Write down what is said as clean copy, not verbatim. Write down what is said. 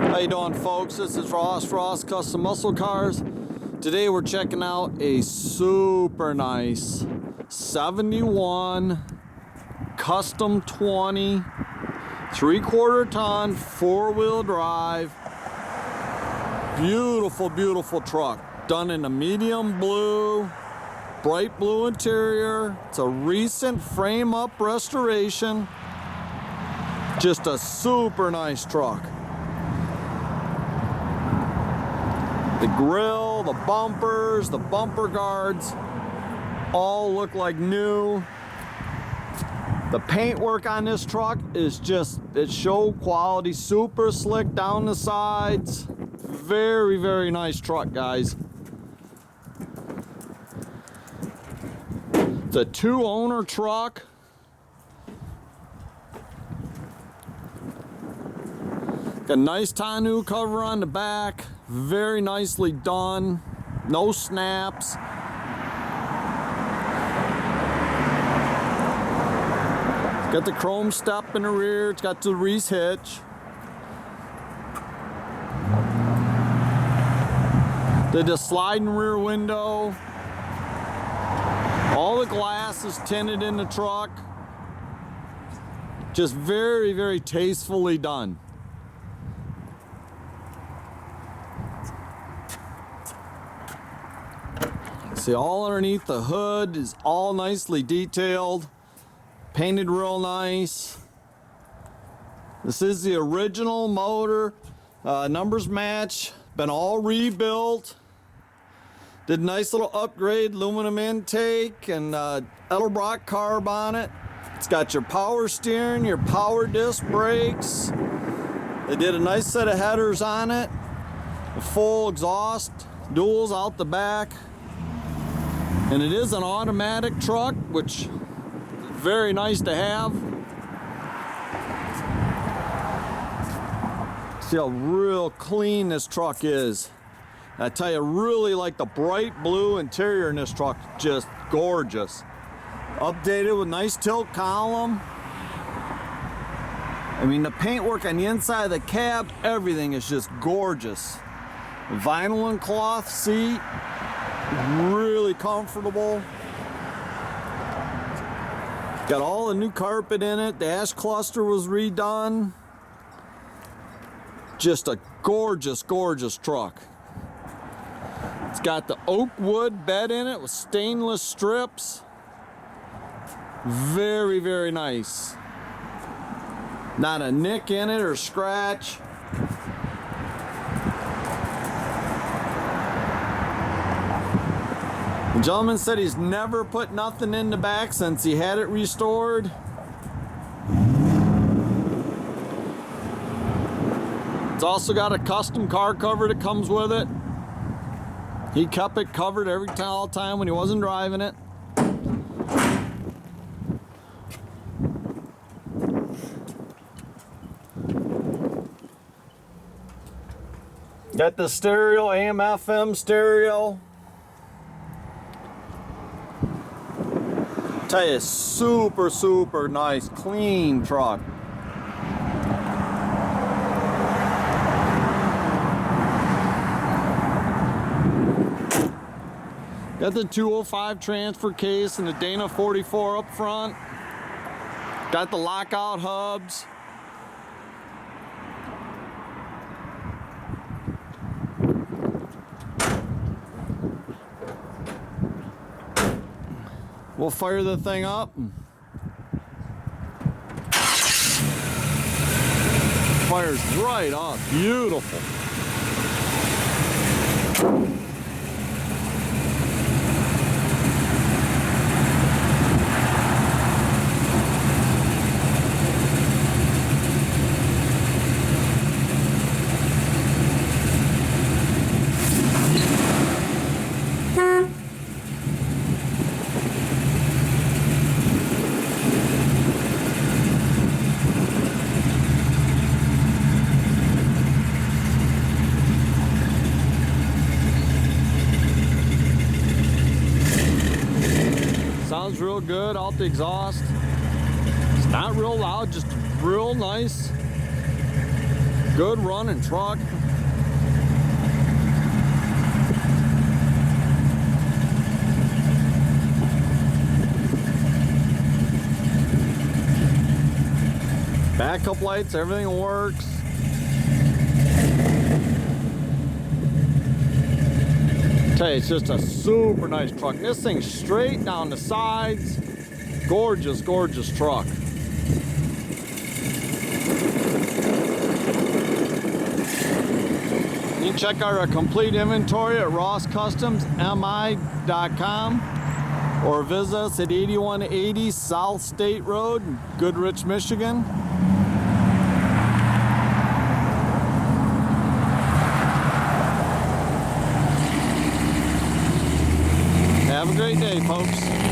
How you doing, folks? This is Ross Custom Muscle Cars. Today we're checking out a super nice 71 custom 20 3/4 ton 4-wheel drive. Beautiful truck, done in a medium blue, bright blue interior. It's a recent frame up restoration. Just a super nice truck. The grill, the bumpers, the bumper guards all look like new. The paintwork on this truck is just, it's show quality, super slick down the sides. Very nice truck, guys. It's a 2-owner truck. Got a nice tonneau cover on the back. Very nicely done. No snaps. It's got the chrome step in the rear. It's got the Reese hitch. Did the sliding rear window. All the glass is tinted in the truck. Just very tastefully done. See, all underneath the hood is all nicely detailed, painted real nice. This is the original motor, numbers match, been all rebuilt. Did a nice little upgrade, aluminum intake and Edelbrock carb on it. It's got your power steering, your power disc brakes. They did a nice set of headers on it, a full exhaust, duals out the back. And it is an automatic truck, which is very nice to have. See how real clean this truck is. And I tell you, really like the bright blue interior in this truck, just gorgeous. Updated with nice tilt column. I mean, the paintwork on the inside of the cab, everything is just gorgeous. Vinyl and cloth seat. Really comfortable. Got all the new carpet in it. The ash cluster was redone. Just a gorgeous truck. It's got the oak wood bed in it with stainless strips. Very nice. Not a nick in it or scratch. The gentleman said he's never put nothing in the back since he had it restored. It's also got a custom car cover that comes with it. He kept it covered all the time when he wasn't driving it. Got the stereo, AM, FM stereo. Tell you, super nice, clean truck. Got the 205 transfer case and the Dana 44 up front. Got the lockout hubs. We'll fire the thing up. Fires right up. Beautiful. Sounds real good out the exhaust. It's not real loud, just real nice. Good running truck. Backup lights, everything works. Tell you, it's just a super nice truck. This thing's straight down the sides. Gorgeous, gorgeous truck. You can check out our complete inventory at rosscustomsmi.com or visit us at 8180 South State Road, Goodrich, Michigan. Have a great day, folks.